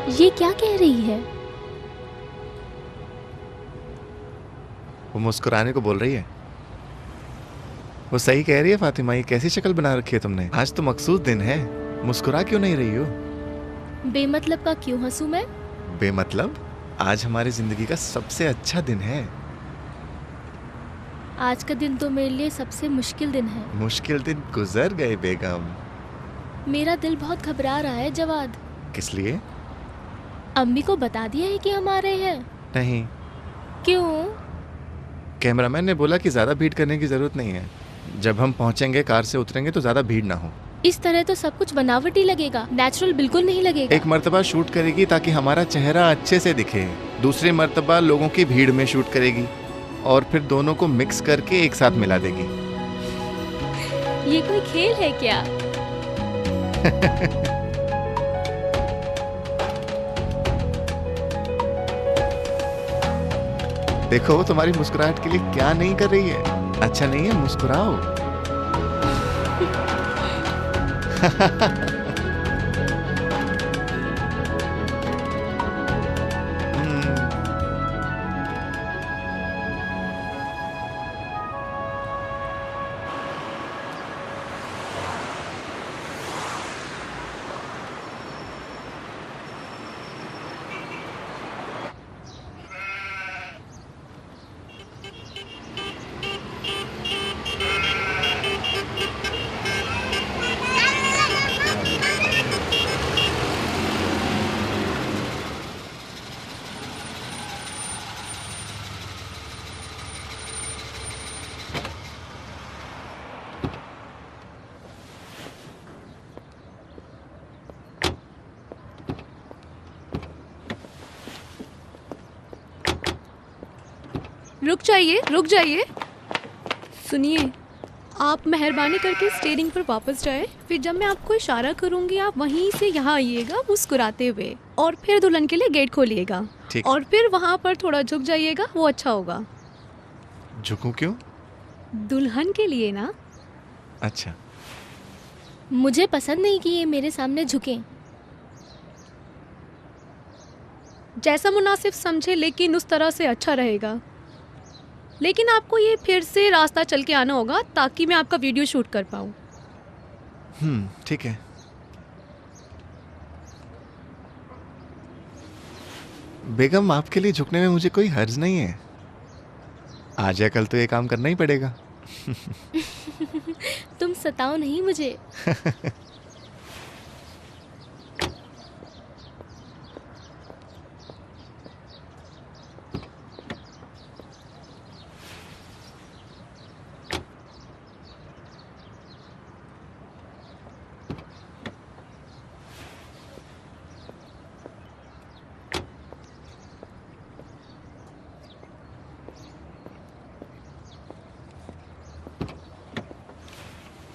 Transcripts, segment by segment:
ये क्या कह रही है? वो मुस्कुराने को बोल रही है। वो सही कह रही है फातिमा, ये कैसी शक्ल बना रखी है तुमने? आज तो मखसूस दिन है, मुस्कुरा क्यों नहीं रही हो? बेमतलब का क्यों हंसूं मैं? बेमतलब? आज हमारी जिंदगी का सबसे अच्छा दिन है। आज का दिन तो मेरे लिए सबसे मुश्किल दिन है। मुश्किल दिन गुजर गए बेगम। मेरा दिल बहुत घबरा रहा है जवाद। किस लिए? अम्मी को बता दिया है कि हम आ रहे हैं? नहीं। क्यों? कैमरामैन ने बोला कि ज्यादा भीड़ करने की जरूरत नहीं है। जब हम पहुंचेंगे, कार से उतरेंगे तो ज्यादा भीड़ ना हो। इस तरह तो सब कुछ बनावटी लगेगा, नेचुरल बिल्कुल नहीं लगेगा। एक मर्तबा शूट करेगी ताकि हमारा चेहरा अच्छे से दिखे, दूसरी मर्तबा लोगों की भीड़ में शूट करेगी और फिर दोनों को मिक्स करके एक साथ मिला देगी। ये कोई खेल है क्या? देखो वो तुम्हारी मुस्कुराहट के लिए क्या नहीं कर रही है। अच्छा नहीं है, मुस्कुराओ। रुक जाइए। सुनिए, आप मेहरबानी करके स्टीयरिंग पर वापस जाएं। फिर जब मैं आपको इशारा करूंगी आप वहीं से यहाँ आइएगा मुस्कुराते हुए, और फिर दुल्हन के लिए गेट खोलिएगा। और फिर वहाँ पर थोड़ा झुक जाइएगा, वो अच्छा होगा। झुकूं क्यों? दुल्हन के लिए ना। अच्छा। मुझे पसंद नहीं कि ये मेरे सामने झुकें। जैसा मुनासिब समझे, लेकिन उस तरह से अच्छा रहेगा। लेकिन आपको ये फिर से रास्ता चल के आना होगा ताकि मैं आपका वीडियो शूट कर पाऊँ। ठीक है। बेगम, आपके लिए झुकने में मुझे कोई हर्ज नहीं है। आज या कल तो ये काम करना ही पड़ेगा। तुम सताओ नहीं मुझे।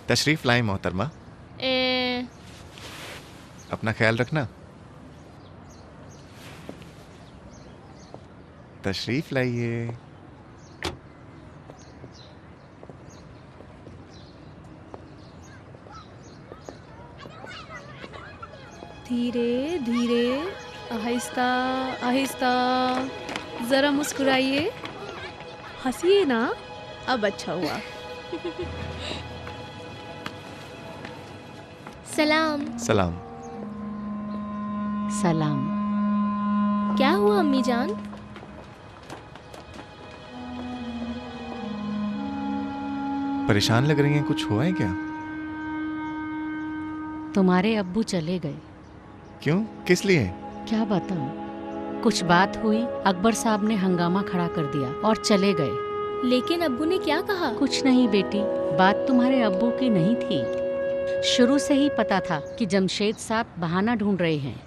तशरीफ लाएं मोहतरमा। अपना ख्याल रखना। तशरीफ लाइए। धीरे धीरे, आहिस्ता आहिस्ता, जरा मुस्कुराइए, हंसिए ना। अब अच्छा हुआ। सलाम। सलाम। सलाम। क्या हुआ अम्मी जान? परेशान लग रही हैं, कुछ हुआ है क्या? तुम्हारे अब्बू चले गए। क्यों, किस लिए? क्या बताऊं, कुछ बात हुई, अकबर साहब ने हंगामा खड़ा कर दिया और चले गए। लेकिन अब्बू ने क्या कहा? कुछ नहीं बेटी, बात तुम्हारे अब्बू की नहीं थी। शुरू से ही पता था कि जमशेद साहब बहाना ढूंढ रहे हैं।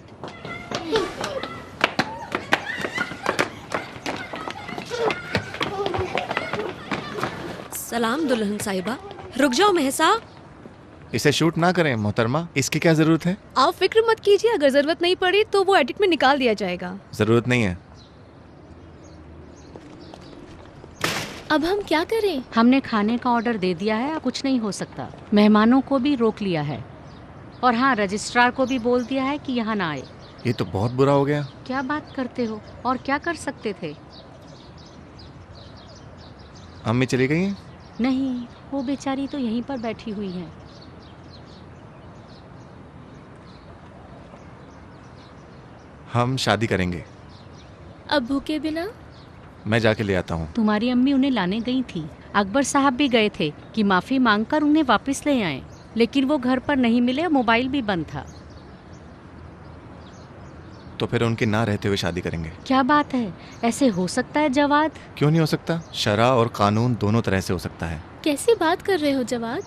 सलाम दुल्हन साहिबा। रुक जाओ महसा। इसे शूट ना करें मोहतरमा, इसकी क्या जरूरत है? आप फिक्र मत कीजिए, अगर जरूरत नहीं पड़ी तो वो एडिट में निकाल दिया जाएगा। जरूरत नहीं है। अब हम क्या करें? हमने खाने का ऑर्डर दे दिया है, अब कुछ नहीं हो सकता। मेहमानों को भी रोक लिया है और हाँ, रजिस्ट्रार को भी बोल दिया है कि यहाँ ना आए। ये तो बहुत बुरा हो गया। क्या बात करते हो, और क्या कर सकते थे? अम्मी चली गई हैं? नहीं, वो बेचारी तो यहीं पर बैठी हुई है। हम शादी करेंगे। अब्बू के बिना? मैं जाके ले आता हूँ। तुम्हारी अम्मी उन्हें लाने गई थी। अकबर साहब भी गए थे कि माफ़ी मांगकर उन्हें वापस ले आएं, लेकिन वो घर पर नहीं मिले और मोबाइल भी बंद था। तो फिर उनके ना रहते हुए शादी करेंगे। क्या बात है, ऐसे हो सकता है जवाद? क्यों नहीं हो सकता? शरा और कानून दोनों तरह से हो सकता है। कैसी बात कर रहे हो जवाद?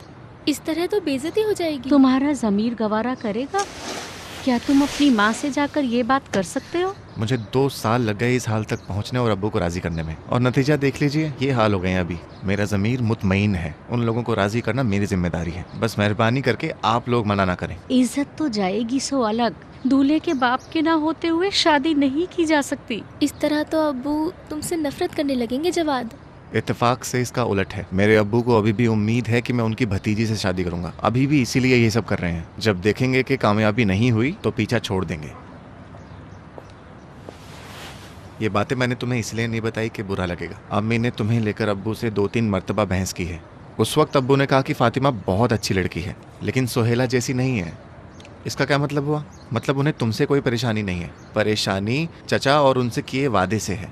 इस तरह तो बेइज्जती हो जाएगी। तुम्हारा ज़मीर गवारा करेगा? क्या तुम अपनी माँ से जाकर ये बात कर सकते हो? मुझे 2 साल लग गए इस हाल तक पहुंचने और अब्बू को राजी करने में, और नतीजा देख लीजिए, ये हाल हो गए हैं। अभी मेरा ज़मीर मुतमईन है। उन लोगों को राजी करना मेरी जिम्मेदारी है। बस मेहरबानी करके आप लोग मना ना करें। इज्जत तो जाएगी सो अलग, दूल्हे के बाप के ना होते हुए शादी नहीं की जा सकती। इस तरह तो अब्बू तुमसे नफरत करने लगेंगे जवाद। इत्तेफाक से इसका उलट है। मेरे अब्बू को अभी भी उम्मीद है कि मैं उनकी भतीजी से शादी करूंगा। अभी भी इसीलिए ये सब कर रहे हैं। जब देखेंगे कि कामयाबी नहीं हुई तो पीछा छोड़ देंगे। ये बातें मैंने तुम्हें इसलिए नहीं बताई कि बुरा लगेगा। अम्मी ने तुम्हें लेकर अब्बू से 2-3 मरतबा बहस की है। उस वक्त अब्बू ने कहा कि फातिमा बहुत अच्छी लड़की है, लेकिन सोहेला जैसी नहीं है। इसका क्या मतलब हुआ? मतलब उन्हें तुमसे कोई परेशानी नहीं है। परेशानी चचा और उनसे किए वादे से है।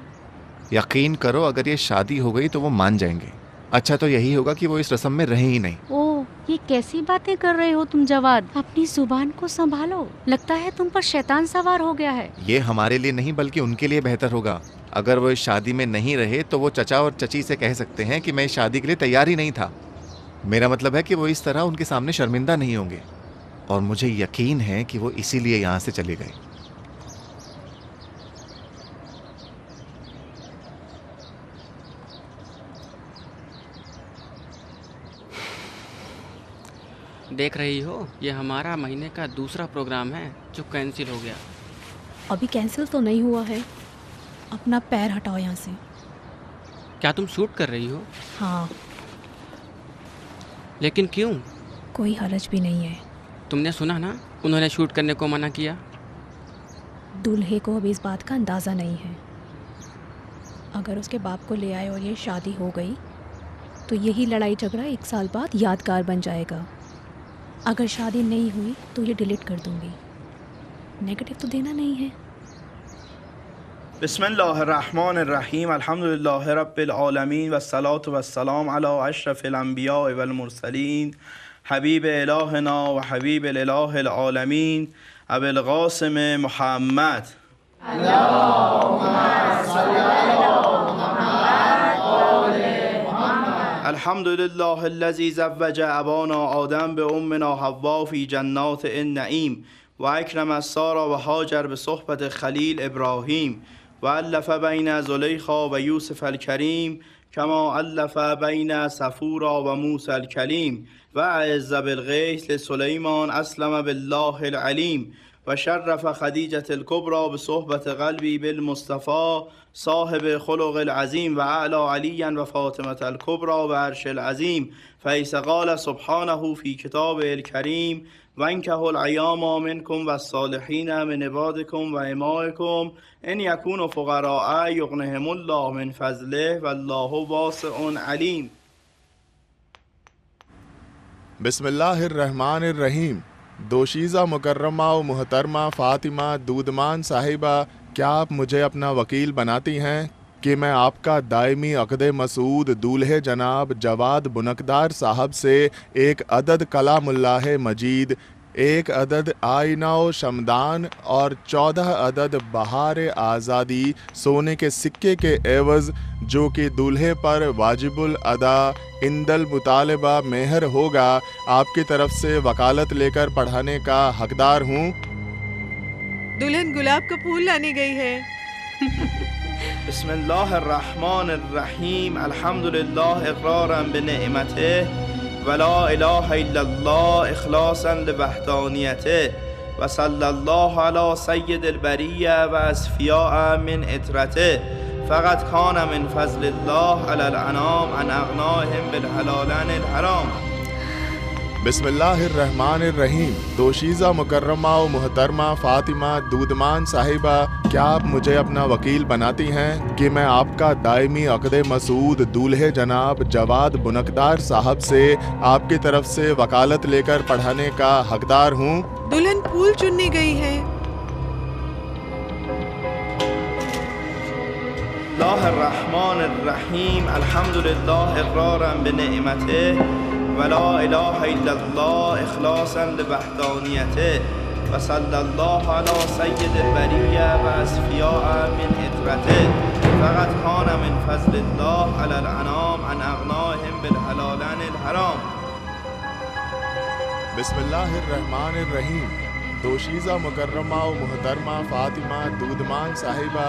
यकीन करो, अगर ये शादी हो गई तो वो मान जाएंगे। अच्छा तो यही होगा कि वो इस रस्म में रहे ही नहीं। ओह, ये कैसी बातें कर रहे हो तुम जवाद? अपनी जुबान को संभालो, लगता है तुम पर शैतान सवार हो गया है। ये हमारे लिए नहीं बल्कि उनके लिए बेहतर होगा। अगर वो इस शादी में नहीं रहे तो वो चचा और चची से कह सकते हैं कि मैं इस शादी के लिए तैयार ही नहीं था। मेरा मतलब है कि वो इस तरह उनके सामने शर्मिंदा नहीं होंगे, और मुझे यकीन है कि वो इसीलिए यहाँ से चले गए। देख रही हो, ये हमारा महीने का दूसरा प्रोग्राम है जो कैंसिल हो गया। अभी कैंसिल तो नहीं हुआ है। अपना पैर हटाओ यहाँ से। क्या तुम शूट कर रही हो? हाँ। लेकिन क्यों? कोई हरज भी नहीं है। तुमने सुना ना, उन्होंने शूट करने को मना किया। दूल्हे को अभी इस बात का अंदाज़ा नहीं है। अगर उसके बाप को ले आए और ये शादी हो गई तो यही लड़ाई झगड़ा 1 साल बाद यादगार बन जाएगा। अगर शादी नहीं हुई तो ये डिलीट कर दूंगी। नेगेटिव तो देना नहीं है। बिस्मिल्लाहिर्रहमानिर्रहीम अल्हम्दुलिल्लाहि रब्बिल आलमीन वस्सलातु वस्सलाम अला अशरफिल अंबिया वल मुरसलीन हबीब इलाहिना व हबीब इलाहिल आलमीन अबुल क़ासिम मुहम्मद। अल्हम्दुलिल्लाहिल्लज़ी ज़व्वज अबाना आदम बिउम्मिना हव्वा फ़ी जन्नात अन-नईम व अक्रम सारा व हाजर बिसुहबत खलील इब्राहीम व अल्लफ़ बैन ज़ुलैखा व यूसुफ़ अल-करीम कमा अल्लफ़ बैन सफ़ूरा व मूसा अल-कलीम व अअज़्ज़ बिल-ग़ैथ लिसुलैमान अस्लम बिल्लाहिल अलीम व शर्रफ़ खदीजतल कुब्रा बिसुहबत क़ल्बी बिल मुस्तफ़ा साहिब खुलुक़िल अज़ीम व अअला अलिय्यन व फ़ातिमतल कुब्रा व अर्शिल अज़ीम फ़इज़ क़ाल सुब्हानहु फ़ी किताबिहिल करीम वन्किहुल अय्यामा मिनकुम वस्सालिहीन मिन इबादिकुम व इमाइकुम इन यकूनु फ़ुक़राअ युग़निहिमुल्लाहु मिन फ़ज़लिहि वल्लाहु वासिउन अलीम। बिस्मिल्लाहिर्रहमानिर्रहीम। दोशीज़ा मुकर्रमा व मुहतरमा फ़ातिमा दूधमान साहिबा, क्या आप मुझे अपना वकील बनाती हैं? कि मैं आपका दायमी अक़द मसूद दूल्हे जनाब जवाद बुनकदार साहब से एक अदद कलामुल्लाह मजीद, एक अदद आईना व शमदान और 14 अदद बहार आज़ादी सोने के सिक्के के एवज़ जो कि दूल्हे पर वाजिबुल अदा इंदल मुतालबा मेहर होगा, आपकी तरफ से वकालत लेकर पढ़ाने का हकदार हूँ। दुल्हन गुलाब का फूल लाने गई है। बिस्मिल्लाहिर्रहमानिर्रहीम अल्हम्दुलिल्लाह इक़रारन बिनिअमतिह वला इलाहा इल्लल्लाह इख़लासन लिवहदानियतिह व सल्लल्लाहु अला सय्यिदिल बरिय्या व अस्फिया मिन इतरतिह फ़क़त कान मिन फ़ज़लिल्लाह अलल अनाम अन अग़नाहिम बिल हलालिल हराम। बिस्मिल्लाहिर्रहमानिर्रहीम। दोशीज़ा मुकर्रमा व मुहतरमा फ़ातिमा दूदमान साहिबा, क्या आप मुझे अपना वकील बनाती हैं कि मैं आपका दायमी अक़द मसूद दूल्हे जनाब जवाद बुनकदार साहब से आपकी तरफ से वकालत लेकर पढ़ाने का हकदार हूँ। दुल्हन फूल चुनने गई है। बिस्मिल्लाहिर्रहमानिर्रहीम अल्हम्दुलिल्लाह इक़रारन बिनिअमतिह वला इलाहा इल्लल्लाह इख़लासन लिवहदानियतिह व सल्लल्लाहु अला सय्यिदिल बरिय्या व अस्फिया मिन इतरतिह फ़क़त कान मिन फ़ज़लिल्लाह अलल अनाम अन अग़नाहिम बिल हलालिल हराम। बिस्मिल्लाहिर्रहमानिर्रहीम। दोशीज़ा मुकर्रमा व मुहतरमा फ़ातिमा दूदमान साहिबा,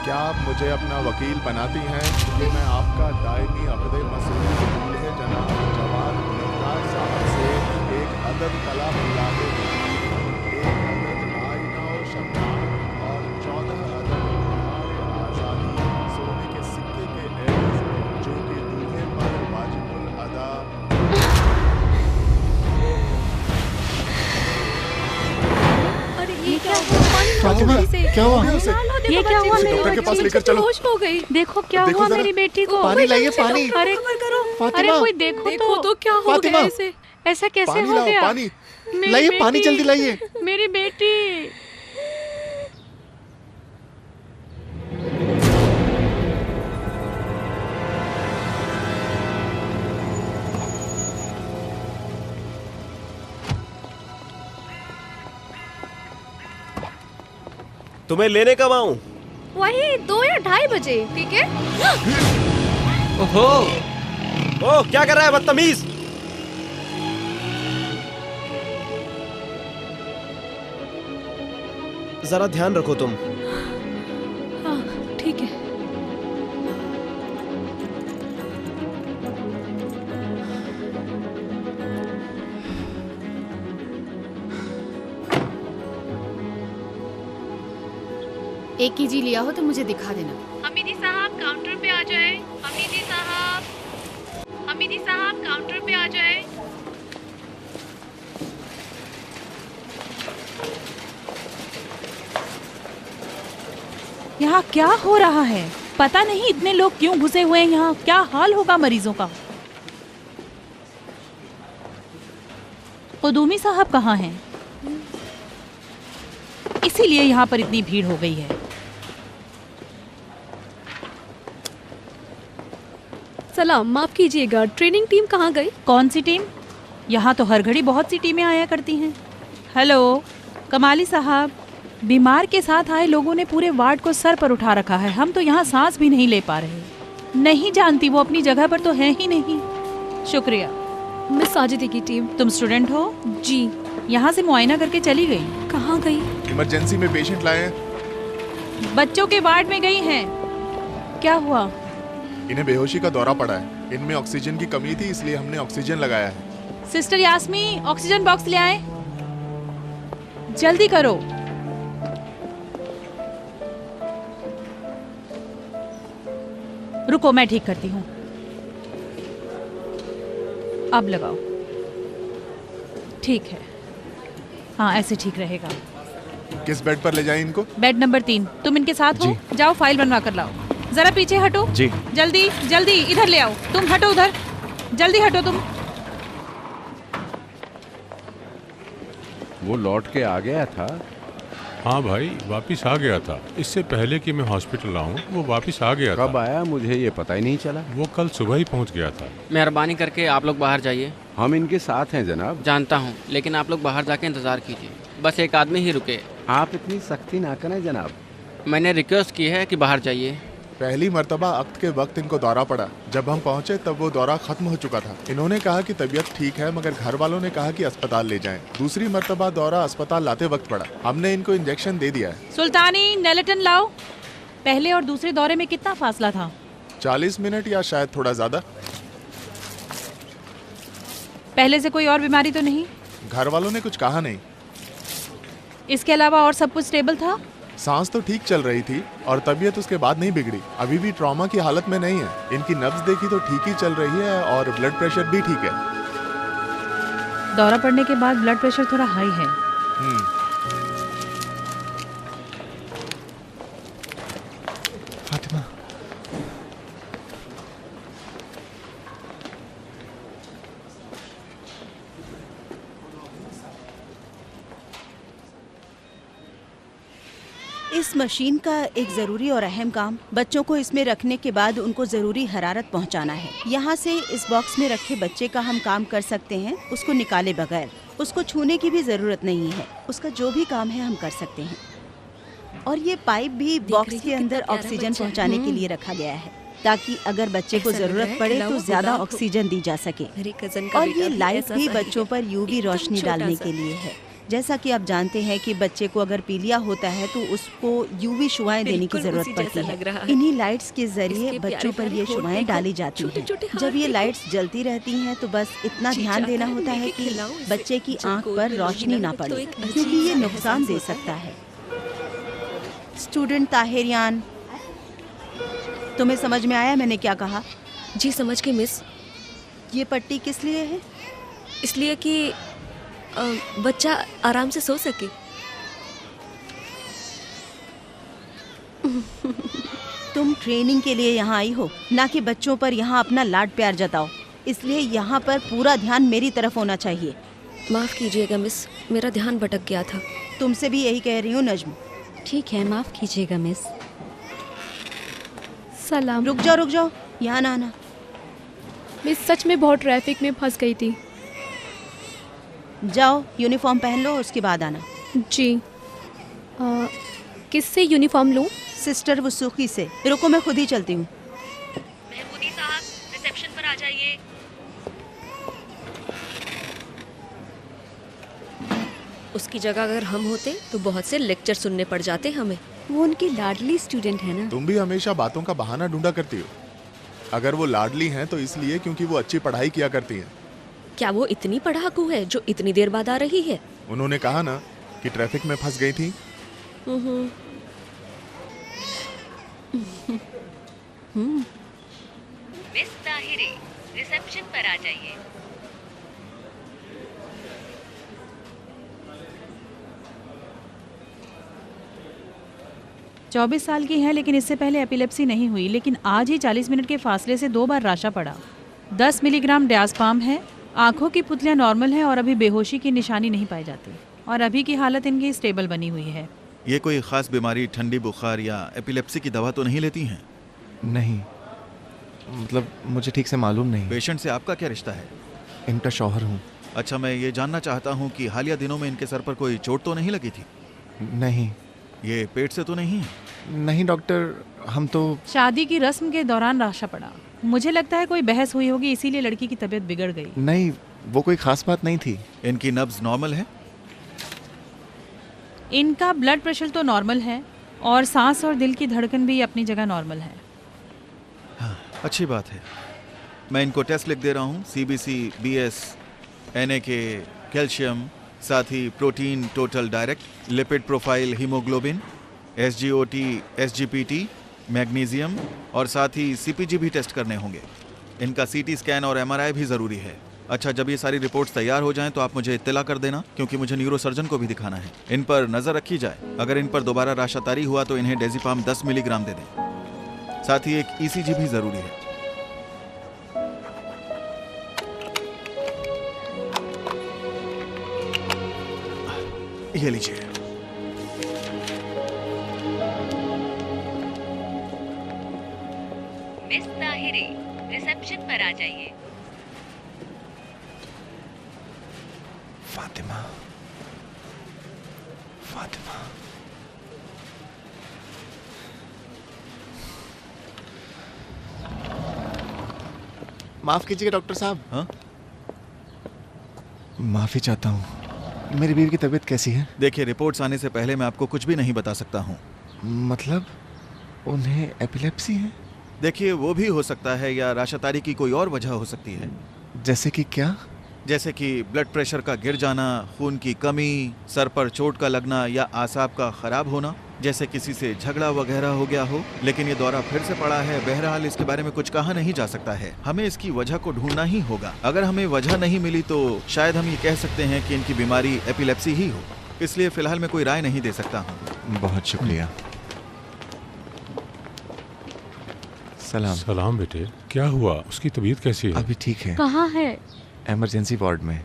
क्या आप मुझे अपना वकील बनाती हैं कि मैं आपका दायमी अक़द मसूद दूल्हे जनाब जवाद बुनकदार साहब से एक अदद कलामुल्लाह मजीद, एक अदद आईना व शमदान और 14 अदद बहार आज़ादी सोने के सिक्के के एवज़ जो कि दूल्हे पर वाजिबुल अदा। अरे ये क्या हुआ? फातिमा, क्या हुआ? ये क्या हुआ? मेरी डॉक्टर के पास लेकर चलो। होश हो गई। देखो क्या देखो हुआ जरा। मेरी बेटी को। पानी लाइए, पानी। अरे फातिमा, कोई देखो तो क्या हो फातिमा, गया इसे? ऐसा कैसे पानी हो लाओ, गया? पानी मेरी लाइए, बेटी, पानी जल्दी लाइए। मेरी बेटी। तुम्हें लेने कब आऊं? वही 2 या 2:30 बजे, ठीक है? ओहो, ओ क्या कर रहा है बदतमीज? जरा ध्यान रखो तुम। हाँ ठीक है। एक कीजी लिया हो तो मुझे दिखा देना। हमीदी साहब काउंटर पे आ जाए। हमीदी साहब, हमीदी साहब काउंटर पे आ जाए। यहाँ क्या हो रहा है? पता नहीं इतने लोग क्यों घुसे हुए हैं यहाँ। क्या हाल होगा मरीजों का? कुदूमी साहब कहाँ हैं? इसीलिए यहाँ पर इतनी भीड़ हो गई है। सलाम, माफ कीजिएगा, ट्रेनिंग टीम कहाँ गई? कौन सी टीम? यहाँ तो हर घड़ी बहुत सी टीमें आया करती हैं। हेलो कमाली साहब, बीमार के साथ आए लोगों ने पूरे वार्ड को सर पर उठा रखा है। हम तो यहाँ सांस भी नहीं ले पा रहे। नहीं जानती, वो अपनी जगह पर तो है ही नहीं। शुक्रिया। मिस साजिदी की टीम। तुम स्टूडेंट हो? जी। यहाँ से मुआयना करके चली गई। कहाँ गई? इमरजेंसी में पेशेंट लाए हैं। बच्चों के वार्ड में गई हैं। क्या हुआ? इन्हें बेहोशी का दौरा पड़ा है। इनमें ऑक्सीजन की कमी थी, इसलिए हमने ऑक्सीजन लगाया है। सिस्टर यास्मी, ऑक्सीजन बॉक्स ले आए। जल्दी करो। रुको, मैं ठीक करती हूँ। अब लगाओ। ठीक है, हाँ ऐसे ठीक रहेगा। किस बेड पर ले जाएं इनको? Bed number 3। तुम इनके साथ हो? जाओ फाइल बनवा कर लाओ। जरा पीछे हटो। जी। जल्दी जल्दी इधर ले आओ। तुम हटो उधर, जल्दी हटो तुम। वो लौट के आ गया था? हाँ भाई, वापिस आ गया था। इससे पहले कि मैं हॉस्पिटल आऊँ वो वापिस आ गया था। कब आया मुझे ये पता ही नहीं चला। वो कल सुबह ही पहुँच गया था। मेहरबानी करके आप लोग बाहर जाइए। हम इनके साथ हैं जनाब। जानता हूँ, लेकिन आप लोग बाहर जाके इंतज़ार कीजिए। बस एक आदमी ही रुके। आप इतनी सख्ती ना करें जनाब। मैंने रिक्वेस्ट की है कि बाहर जाइए। पहली मर्तबा अक्त के वक्त इनको दौरा पड़ा। जब हम पहुंचे तब वो दौरा खत्म हो चुका था। इन्होंने कहा कि तबीयत ठीक है, मगर घर वालों ने कहा कि अस्पताल ले जाएं। दूसरी मर्तबा दौरा अस्पताल लाते वक्त पड़ा। हमने इनको इंजेक्शन दे दिया है। सुल्तानी, नेलेटन लाओ। पहले और दूसरे दौरे में कितना फासला था? 40 मिनट या शायद थोड़ा ज्यादा। पहले से कोई और बीमारी तो नहीं? घर वालों ने कुछ कहा नहीं। इसके अलावा और सब कुछ स्टेबल था? सांस तो ठीक चल रही थी और तबीयत उसके बाद नहीं बिगड़ी। अभी भी ट्रॉमा की हालत में नहीं है। इनकी नब्ज देखी तो ठीक ही चल रही है और ब्लड प्रेशर भी ठीक है। दौरा पड़ने के बाद ब्लड प्रेशर थोड़ा हाई है। फातिमा, इस मशीन का एक ज़रूरी और अहम काम बच्चों को इसमें रखने के बाद उनको ज़रूरी हरारत पहुंचाना है। यहाँ से इस बॉक्स में रखे बच्चे का हम काम कर सकते हैं, उसको निकाले बगैर। उसको छूने की भी ज़रूरत नहीं है। उसका जो भी काम है हम कर सकते हैं। और ये पाइप भी बॉक्स के अंदर ऑक्सीजन पहुँचाने के लिए रखा गया है, ताकि अगर बच्चे को ज़रूरत पड़े तो ज़्यादा ऑक्सीजन दी जा सके। और ये लाइट भी बच्चों पर यूवी रोशनी डालने के लिए है। जैसा कि आप जानते हैं कि बच्चे को अगर पीलिया होता है तो उसको यूवी शुआएं देने की जरूरत पड़ती है। इन्हीं लाइट्स के जरिए बच्चों पर ये शुआएं डाली जाती हैं। जब ये लाइट्स जलती रहती हैं तो बस इतना ध्यान देना होता है कि बच्चे की आंख पर रोशनी ना पड़े, क्योंकि ये नुकसान दे सकता है। स्टूडेंट ताहिरियान, तुम्हें समझ में आया मैंने क्या कहा? जी समझ गई मिस। ये पट्टी किस लिए है? इसलिए कि बच्चा आराम से सो सके। तुम ट्रेनिंग के लिए यहाँ आई हो, ना कि बच्चों पर यहाँ अपना लाड प्यार जताओ। इसलिए यहाँ पर पूरा ध्यान मेरी तरफ होना चाहिए। माफ़ कीजिएगा मिस, मेरा ध्यान भटक गया था। तुमसे भी यही कह रही हूँ नज्म। ठीक है, माफ़ कीजिएगा मिस। सलाम। रुक जाओ, यहाँ ना आना। मिस सच में बहुत ट्रैफिक में फंस गई थी। जाओ यूनिफॉर्म पहन लो, उसके बाद आना। जी। किससे यूनिफॉर्म लूँ? सिस्टर वसूखी से। रुको, मैं खुद ही चलती हूँ। महमूदी साहब, रिसेप्शन पर आ जाइए। उसकी जगह अगर हम होते तो बहुत से लेक्चर सुनने पड़ जाते हमें। वो उनकी लाडली स्टूडेंट है ना। तुम भी हमेशा बातों का बहाना ढूंढा करती हो। अगर वो लाडली हैं तो इसलिए क्योंकि वो अच्छी पढ़ाई किया करती हैं। क्या वो इतनी पढ़ाकू है जो इतनी देर बाद आ रही है? उन्होंने कहा ना कि ट्रैफिक में फंस गई थी। मिस ताहिरी, रिसेप्शन पर आ जाइए। चौबीस साल की है, लेकिन इससे पहले एपिलेप्सी नहीं हुई। लेकिन आज ही 40 मिनट के फासले से 2 बार राशा पड़ा। 10 मिलीग्राम डायस्पाम है। आंखों की पुतलियां नॉर्मल है और अभी बेहोशी की निशानी नहीं पाई जाती। और अभी की हालत इनकी स्टेबल बनी हुई है। ये कोई ख़ास बीमारी, ठंडी बुखार या एपिलेप्सी की दवा तो नहीं लेती हैं? नहीं, मतलब मुझे ठीक से मालूम नहीं। पेशेंट से आपका क्या रिश्ता है? इनका शौहर हूँ। अच्छा, मैं ये जानना चाहता हूँ कि हालिया दिनों में इनके सर पर कोई चोट तो नहीं लगी थी? नहीं। ये पेट से तो नहीं है? नहीं डॉक्टर, हम तो शादी की रस्म के दौरान राशा पड़ा। मुझे लगता है कोई बहस हुई होगी, इसीलिए लड़की की तबीयत बिगड़ गई। नहीं, वो कोई खास बात नहीं थी। इनकी नब्ज नॉर्मल है? इनका ब्लड प्रेशर तो नॉर्मल है और सांस और दिल की धड़कन भी अपनी जगह नॉर्मल है। हाँ, अच्छी बात है। मैं इनको टेस्ट लिख दे रहा हूँ। CBC, BS, NAK, कैल्शियम, साथ ही protein total direct, lipid profile, haemoglobin, SGOT, SGPT, magnesium और साथ ही CPG भी टेस्ट करने होंगे। इनका CT स्कैन और MRI भी ज़रूरी है। अच्छा, जब ये सारी रिपोर्ट्स तैयार हो जाएं तो आप मुझे इत्तला कर देना, क्योंकि मुझे न्यूरोसर्जन को भी दिखाना है। इन पर नज़र रखी जाए। अगर इन पर दोबारा राशातारी हुआ तो इन्हें डेजिपाम 10 मिलीग्राम दे दें। साथ ही एक ECG भी ज़रूरी है। ये लीजिए। मिस ताहिरे, रिसेप्शन पर आ जाइए। फातिमा, फातिमा। माफ कीजिएगा डॉक्टर साहब। हाँ? माफी चाहता हूँ। मेरी बीवी की तबीयत कैसी है? देखिए, रिपोर्ट्स आने से पहले मैं आपको कुछ भी नहीं बता सकता हूँ। मतलब उन्हें एपिलेप्सी है? देखिए, वो भी हो सकता है या राशातारी की कोई और वजह हो सकती है। जैसे कि क्या? जैसे कि ब्लड प्रेशर का गिर जाना, खून की कमी, सर पर चोट का लगना या आसाब का खराब होना, जैसे किसी से झगड़ा वगैरह हो गया हो। लेकिन ये दौरा फिर से पड़ा है। बहरहाल इसके बारे में कुछ कहा नहीं जा सकता है। हमें इसकी वजह को ढूंढना ही होगा। अगर हमें वजह नहीं मिली तो शायद हम ये कह सकते हैं कि इनकी बीमारी एपिलेप्सी ही हो। इसलिए फिलहाल मैं कोई राय नहीं दे सकता हूँ। बहुत शुक्रिया। सलाम। सलाम बेटे, क्या हुआ? उसकी तबीयत कैसी है? अभी ठीक है। कहाँ है? इमरजेंसी वार्ड में।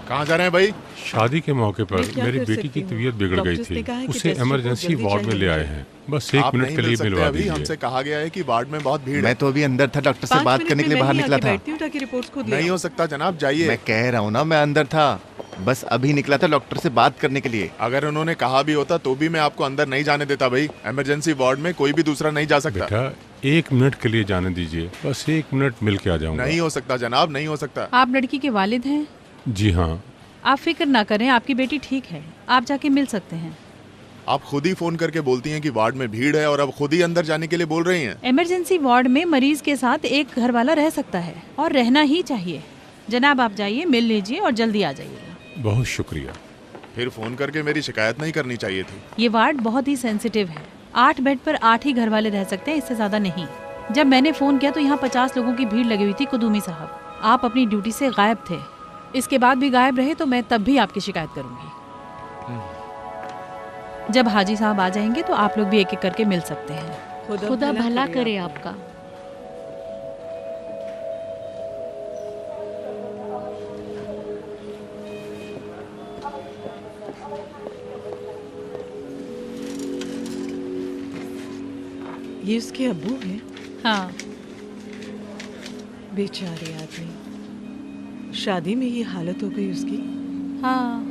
कहाँ जा रहे हैं भाई? शादी के मौके पर मेरी बेटी की तबीयत बिगड़ गई थी। उसे इमरजेंसी वार्ड में ले आए हैं। बस 1 मिनट के लिए मिलवा अभी दीजिए। हमसे कहा गया है कि वार्ड में बहुत भीड़ है। मैं तो अभी अंदर था, डॉक्टर से बात करने के लिए बाहर निकला था। नहीं हो सकता जनाब, जाइए। मैं कह रहा हूँ ना, मैं अंदर था, बस अभी निकला था डॉक्टर से बात करने के लिए। अगर उन्होंने कहा भी होता तो भी मैं आपको अंदर नहीं जाने देता भाई। इमरजेंसी वार्ड में कोई भी दूसरा नहीं जा सकता। बेटा 1 मिनट के लिए जाने दीजिए, बस 1 मिनट मिल के आ जाऊंगा। नहीं हो सकता जनाब, नहीं हो सकता। आप लड़की के वालिद हैं? जी हाँ। आप फिक्र ना करें, आपकी बेटी ठीक है, आप जाके मिल सकते हैं। आप खुद ही फोन करके बोलती हैं कि वार्ड में भीड़ है और अब खुद ही अंदर जाने के लिए बोल रही हैं। इमरजेंसी वार्ड में मरीज के साथ एक घर वाला रह सकता है और रहना ही चाहिए। जनाब आप जाइए, मिल लीजिए और जल्दी आ जाइएगा। बहुत शुक्रिया। फिर फोन करके मेरी शिकायत नहीं करनी चाहिए थी। ये वार्ड बहुत ही सेंसिटिव है। 8 बेड पर 8 ही घर वाले रह सकते हैं, इससे ज्यादा नहीं। जब मैंने फोन किया तो यहाँ 50 लोगों की भीड़ लगी हुई थी। कुदूमी साहब, आप अपनी ड्यूटी से गायब थे। इसके बाद भी गायब रहे तो मैं तब भी आपकी शिकायत करूंगी। जब हाजी साहब आ जाएंगे तो आप लोग भी एक एक करके मिल सकते हैं। खुदा भला करे आपका। ये उसके अब्बू हैं? हाँ। बेचारे आदमी, शादी में ये हालत हो गई उसकी। हाँ।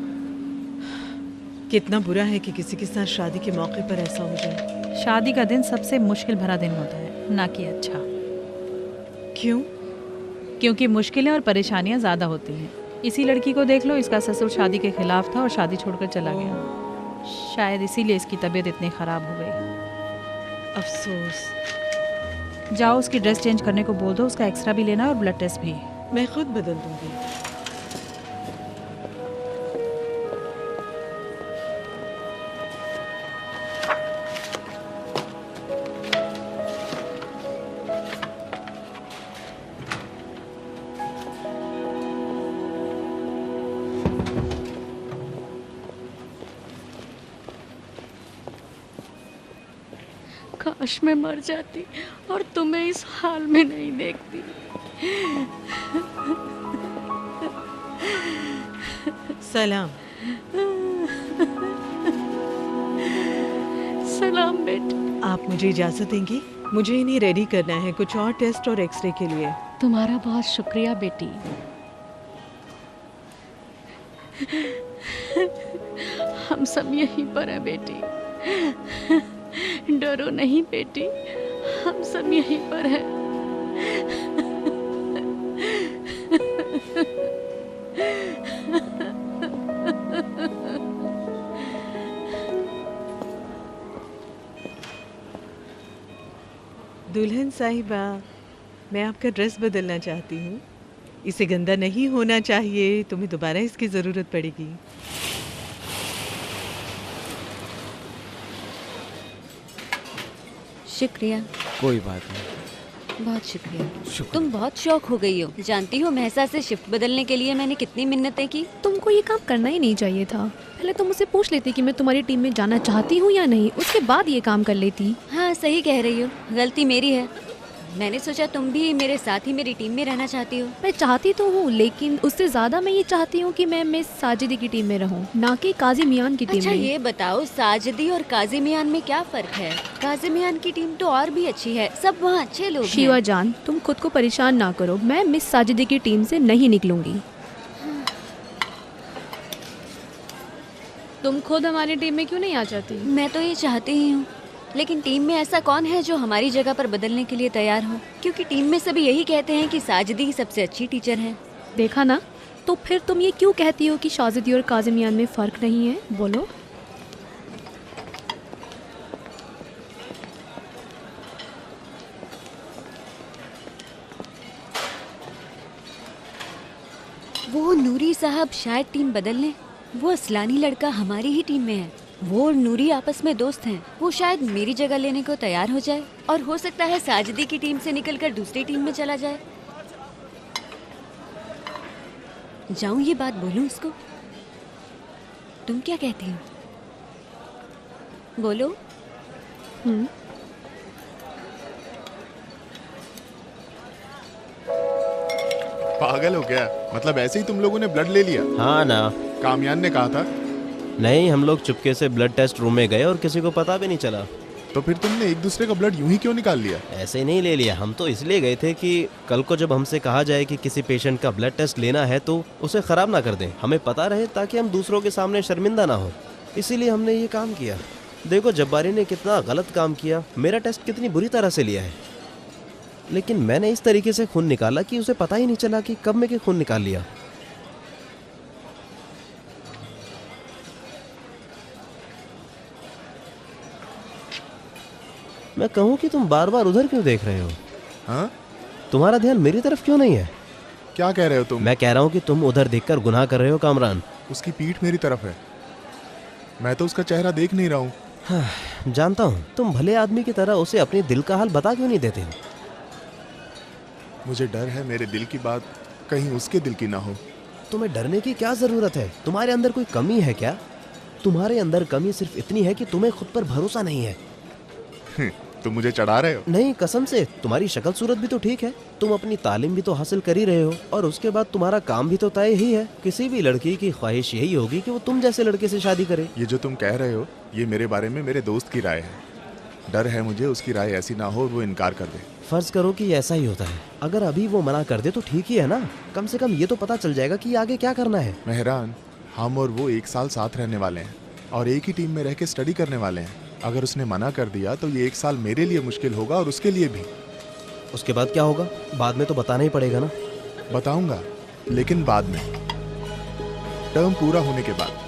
कितना बुरा है कि किसी के साथ शादी के मौके पर ऐसा हो जाए। शादी का दिन सबसे मुश्किल भरा दिन होता है, ना कि अच्छा। क्यों? क्योंकि मुश्किलें और परेशानियां ज्यादा होती हैं। इसी लड़की को देख लो, इसका ससुर शादी के खिलाफ था और शादी छोड़कर चला गया। शायद इसीलिए इसकी तबीयत इतनी खराब हो गई। अफसोस। जाओ उसकी ड्रेस चेंज करने को बोल दो, उसका एक्सरा भी लेना और ब्लड टेस्ट भी। मैं खुद बदल दूंगी। काश मैं मर जाती और तुम्हें इस हाल में नहीं देखती। सलाम। सलाम बेटी। आप मुझे इजाजत देंगी? मुझे इन्हें रेडी करना है कुछ और टेस्ट और एक्सरे के लिए। तुम्हारा बहुत शुक्रिया बेटी। हम सब यहीं पर हैं बेटी। डरो नहीं बेटी, हम सब यहीं पर हैं। दुल्हन साहिबा, मैं आपका ड्रेस बदलना चाहती हूँ। इसे गंदा नहीं होना चाहिए, तुम्हें दोबारा इसकी ज़रूरत पड़ेगी। शुक्रिया। कोई बात नहीं। बहुत शुक्रिया। तुम बहुत शौक हो गई हो। जानती हो महसा से शिफ्ट बदलने के लिए मैंने कितनी मिन्नतें की। तुमको ये काम करना ही नहीं चाहिए था। पहले तुम मुझसे पूछ लेती कि मैं तुम्हारी टीम में जाना चाहती हूँ या नहीं, उसके बाद ये काम कर लेती। हाँ सही कह रही हो, गलती मेरी है। मैंने सोचा तुम भी मेरे साथ ही मेरी टीम में रहना चाहती हो। मैं चाहती तो हूँ, लेकिन उससे ज्यादा मैं ये चाहती हूँ कि मैं मिस साजिदी की टीम में रहूँ, ना कि काजी मियान की टीम अच्छा में। ये बताओ, साजिदी और काजी मियान में क्या फर्क है? काजी मियान की टीम तो और भी अच्छी है, सब वहाँ अच्छे लोग हैं। शिवा जान, तुम खुद को परेशान ना करो, मैं मिस साजिदी की टीम से नहीं निकलूंगी। तुम खुद हमारी टीम में क्यों नहीं आ जाती? मैं तो ये चाहती ही हूँ, लेकिन टीम में ऐसा कौन है जो हमारी जगह पर बदलने के लिए तैयार हो? क्योंकि टीम में सभी यही कहते हैं कि साजिदी ही सबसे अच्छी टीचर है। देखा ना, तो फिर तुम ये क्यों कहती हो कि साजिदी और काजी मियान में फर्क नहीं है? बोलो। वो नूरी साहब शायद टीम बदल लें। वो असलानी लड़का हमारी ही टीम में है। वो और नूरी आपस में दोस्त हैं। वो शायद मेरी जगह लेने को तैयार हो जाए और हो सकता है साजिदी की टीम से निकलकर दूसरी टीम में चला जाए। जाऊं ये बात बोलूं उसको? तुम क्या कहती हो? बोलो। पागल हो गया? मतलब ऐसे ही तुम लोगों ने ब्लड ले लिया? हाँ ना। कामयान ने कहा था। नहीं, हम लोग चुपके से ब्लड टेस्ट रूम में गए और किसी को पता भी नहीं चला। तो फिर तुमने एक दूसरे का ब्लड यूं ही क्यों निकाल लिया? ऐसे नहीं ले लिया, हम तो इसलिए गए थे कि कल को जब हमसे कहा जाए कि किसी पेशेंट का ब्लड टेस्ट लेना है तो उसे खराब ना कर दें, हमें पता रहे, ताकि हम दूसरों के सामने शर्मिंदा ना हो। इसीलिए हमने ये काम किया। देखो जब्बारी ने कितना गलत काम किया, मेरा टेस्ट कितनी बुरी तरह से लिया है, लेकिन मैंने इस तरीके से खून निकाला कि उसे पता ही नहीं चला कि कब मैं खून निकाल लिया। मैं कहूँ कि तुम बार बार उधर क्यों देख रहे हो? हाँ? तुम्हारा ध्यान मेरी तरफ क्यों नहीं है? क्या कह रहे हो तुम? मैं कह रहा हूँ कि तुम उधर देखकर गुनाह कर रहे हो कामरान। उसकी पीठ मेरी तरफ है, मैं तो उसका चेहरा देख नहीं रहा हूँ। हाँ, जानता हूँ। तुम भले आदमी की तरह उसे अपने दिल का हाल बता क्यों नहीं देते? मुझे डर है मेरे दिल की बात कहीं उसके दिल की ना हो। तुम्हें डरने की क्या जरूरत है? तुम्हारे अंदर कोई कमी है क्या? तुम्हारे अंदर कमी सिर्फ इतनी है कि तुम्हें खुद पर भरोसा नहीं है। तुम मुझे चढ़ा रहे हो? नहीं, कसम से। तुम्हारी शक्ल सूरत भी तो ठीक है, तुम अपनी तालीम भी तो हासिल कर ही रहे हो, और उसके बाद तुम्हारा काम भी तो तय ही है। किसी भी लड़की की ख्वाहिश यही होगी कि वो तुम जैसे लड़के से शादी करे। ये जो तुम कह रहे हो ये मेरे बारे में मेरे दोस्त की राय है। डर है मुझे उसकी राय ऐसी ना हो और वो इनकार कर दे। फर्ज करो कि ऐसा ही होता है। अगर अभी वो मना कर दे तो ठीक ही है ना, कम से कम ये तो पता चल जाएगा कि आगे क्या करना है। मेहरान, हम और वो 1 साल साथ रहने वाले हैं और एक ही टीम में रह के स्टडी करने वाले हैं। अगर उसने मना कर दिया तो ये 1 साल मेरे लिए मुश्किल होगा और उसके लिए भी। उसके बाद क्या होगा? बाद में तो बताना ही पड़ेगा ना। बताऊंगा, लेकिन बाद में, टर्म पूरा होने के बाद।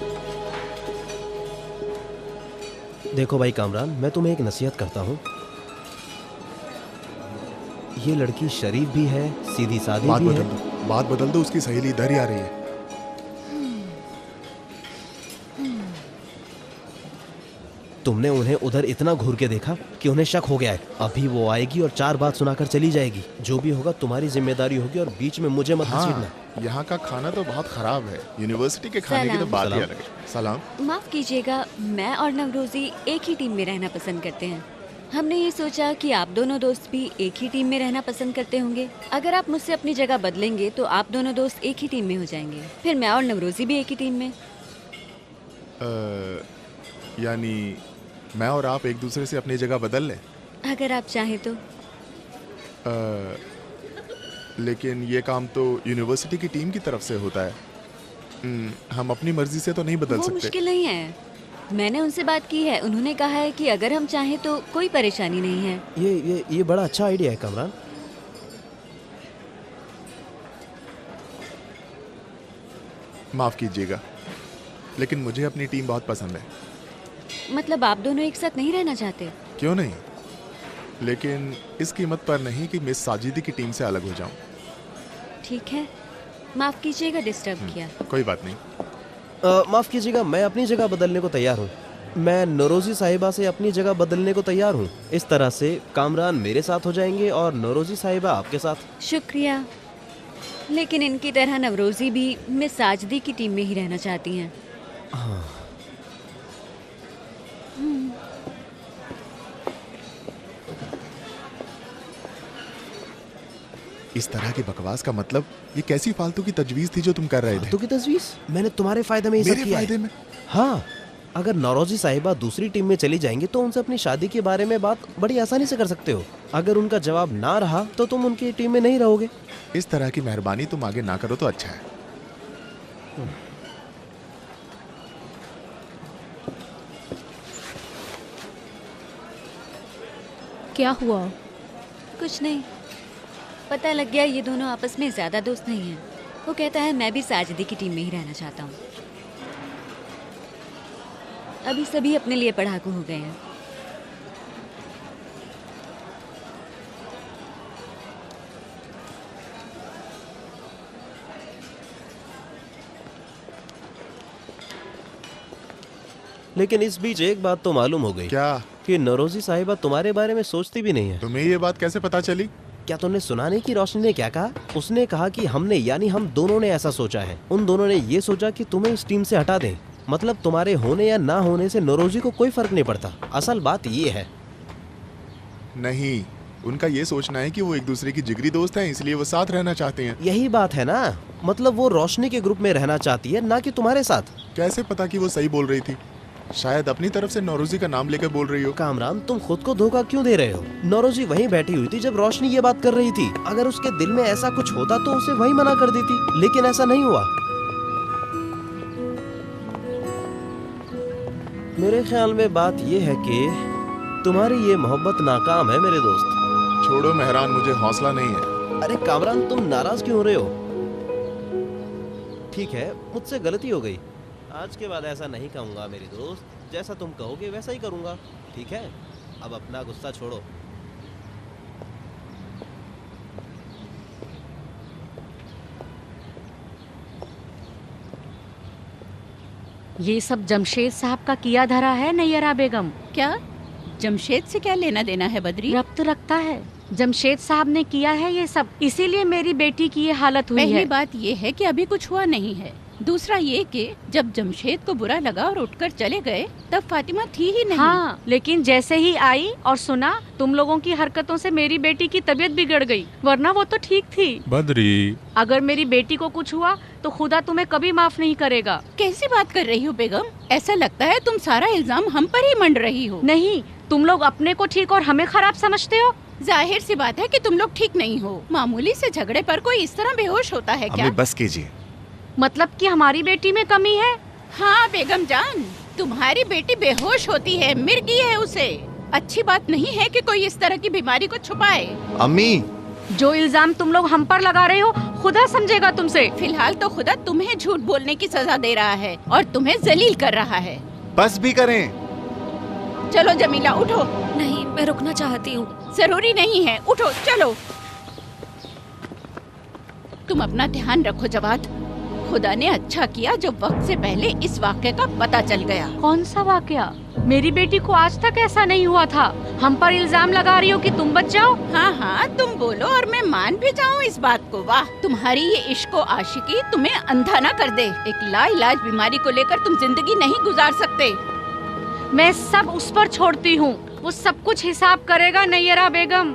देखो भाई कामरान, मैं तुम्हें एक नसीहत करता हूँ। ये लड़की शरीफ भी है, सीधी सादी भी है। बात बदल दो, उसकी सहेली इधर ही आ रही है। तुमने उन्हें उधर इतना घूर के देखा कि उन्हें शक हो गया है। अभी वो आएगी और 4 बात सुनाकर चली जाएगी। जो भी होगा तुम्हारी जिम्मेदारी होगी और बीच में मुझे मत घसीटना। यहाँ का खाना तो बहुत खराब है, यूनिवर्सिटी के खाने की तो बात ही अलग है। सलाम। माफ कीजिएगा, मैं और नवरोजी एक ही टीम में रहना पसंद करते हैं। हमने ये सोचा कि आप दोनों दोस्त भी एक ही टीम में रहना पसंद करते होंगे। अगर आप मुझसे अपनी जगह बदलेंगे तो आप दोनों दोस्त एक ही टीम में हो जाएंगे, फिर मैं और नवरोजी भी एक ही टीम में। यानी मैं और आप एक दूसरे से अपनी जगह बदल लें? अगर आप चाहें तो। लेकिन ये काम तो यूनिवर्सिटी की टीम की तरफ से होता है। हम अपनी मर्जी से तो नहीं बदल सकते। मुश्किल नहीं है, मैंने उनसे बात की है। उन्होंने कहा है कि अगर हम चाहें तो कोई परेशानी नहीं है। ये बड़ा अच्छा आइडिया है कामरान। माफ कीजिएगा, लेकिन मुझे अपनी टीम बहुत पसंद है। मतलब आप दोनों एक साथ नहीं रहना चाहते? क्यों नहीं, लेकिन इस कीमत पर नहीं कि मिस साजिदी की टीम से अलग हो जाऊं। ठीक है, माफ कीजिएगा डिस्टर्ब किया। कोई बात नहीं। माफ कीजिएगा, मैं अपनी जगह बदलने को तैयार हूँ। मैं नौरोजी साहिबा से अपनी जगह बदलने को तैयार हूँ। इस तरह से कामरान मेरे साथ हो जाएंगे और नौरोजी साहिबा आपके साथ। शुक्रिया, लेकिन इनकी तरह नवरोजी भी मिस साजिदी की टीम में ही रहना चाहती हैं। हाँ। इस तरह की बकवास का मतलब, ये कैसी फालतू की तजवीज थी जो तुम कर रहे थे? फालतू की तजवीज? मैंने तुम्हारे फायदे में मेरे फायदे में? हाँ, अगर नौरोजी साहिबा दूसरी टीम में चली जाएंगी तो उनसे अपनी शादी के बारे में बात बड़ी आसानी से कर सकते हो। अगर उनका जवाब ना रहा तो तुम उनकी टीम में नहीं रहोगे। इस तरह की मेहरबानी तुम आगे ना करो तो अच्छा है। क्या हुआ? कुछ नहीं, पता लग गया ये दोनों आपस में ज्यादा दोस्त नहीं हैं। वो कहता है मैं भी साजिदी की टीम में ही रहना चाहता हूँ। अभी सभी अपने लिए पढ़ाकू हो गए हैं। लेकिन इस बीच एक बात तो मालूम हो गई। क्या? कि नौरोजी साहिबा तुम्हारे बारे में सोचती भी नहीं है। तुम्हें ये बात कैसे पता चली? क्या तुमने सुना नहीं कि रोशनी ने क्या कहा? उसने कहा कि हमने यानी हम दोनों ने ऐसा सोचा है। उन दोनों ने ये सोचा कि तुम्हें इस टीम से हटा दें। मतलब तुम्हारे होने या ना होने से नौरोजी को कोई फर्क नहीं पड़ता। असल बात ये है। नहीं, उनका ये सोचना है कि वो एक दूसरे की जिगरी दोस्त हैं, इसलिए वो साथ रहना चाहते हैं। यही बात है ना, मतलब वो रोशनी के ग्रुप में रहना चाहती है, ना कि तुम्हारे साथ। कैसे पता कि वो सही बोल रही थी? शायद अपनी तरफ से नौरोजी का नाम लेकर बोल रही हो। कामरान, तुम खुद को धोखा क्यों दे रहे हो? नौरोजी वहीं बैठी हुई थी जब रोशनी ये बात कर रही थी। अगर उसके दिल में ऐसा कुछ होता तो उसे वहीं मना कर देती, लेकिन ऐसा नहीं हुआ। मेरे ख्याल में बात ये है कि तुम्हारी ये मोहब्बत नाकाम है मेरे दोस्त। छोड़ो मेहरान, मुझे हौसला नहीं है। अरे कामरान, तुम नाराज क्यों हो रहे हो? ठीक है, मुझसे गलती हो गई। आज के बाद ऐसा नहीं कहूँगा मेरी दोस्त। जैसा तुम कहोगे वैसा ही करूँगा, ठीक है? अब अपना गुस्सा छोड़ो। ये सब जमशेद साहब का किया धरा है नैयरा बेगम। क्या जमशेद से क्या लेना देना है बद्री? रब्त रखता है। जमशेद साहब ने किया है ये सब, इसीलिए मेरी बेटी की ये हालत हुई है। पहली बात ये है कि अभी कुछ हुआ नहीं है। दूसरा ये कि जब जमशेद को बुरा लगा और उठकर चले गए तब फातिमा थी ही नहीं। हाँ, लेकिन जैसे ही आई और सुना तुम लोगों की हरकतों से मेरी बेटी की तबीयत बिगड़ गई, वरना वो तो ठीक थी। बद्री, अगर मेरी बेटी को कुछ हुआ तो खुदा तुम्हें कभी माफ नहीं करेगा। कैसी बात कर रही हो बेगम? ऐसा लगता है तुम सारा इल्जाम हम पर ही मंड रही हो। नहीं, तुम लोग अपने को ठीक और हमें खराब समझते हो। जाहिर सी बात है कि तुम लोग ठीक नहीं हो। मामूली से झगड़े पर कोई इस तरह बेहोश होता है क्या? बस कीजिए। मतलब कि हमारी बेटी में कमी है? हाँ बेगम जान, तुम्हारी बेटी बेहोश होती है, मिर्गी है उसे। अच्छी बात नहीं है कि कोई इस तरह की बीमारी को छुपाए। अम्मी, जो इल्जाम तुम लोग हम पर लगा रहे हो खुदा समझेगा तुमसे। फिलहाल तो खुदा तुम्हें झूठ बोलने की सजा दे रहा है और तुम्हें जलील कर रहा है। बस भी करें। चलो जमीला उठो। नहीं, मैं रुकना चाहती हूँ। जरूरी नहीं है, उठो चलो। तुम अपना ध्यान रखो जवाद। खुदा ने अच्छा किया जो वक्त से पहले इस वाक़े का पता चल गया। कौन सा वाक़या? मेरी बेटी को आज तक ऐसा नहीं हुआ था। हम पर इल्जाम लगा रही हो कि तुम बच जाओ। हाँ हाँ, तुम बोलो और मैं मान भी जाऊँ इस बात को। वाह, तुम्हारी ये इश्क और आशिकी तुम्हें अंधा न कर दे। एक लाइलाज बीमारी को लेकर तुम जिंदगी नहीं गुजार सकते। मैं सब उस पर छोड़ती हूँ, वो सब कुछ हिसाब करेगा नैयरा बेगम।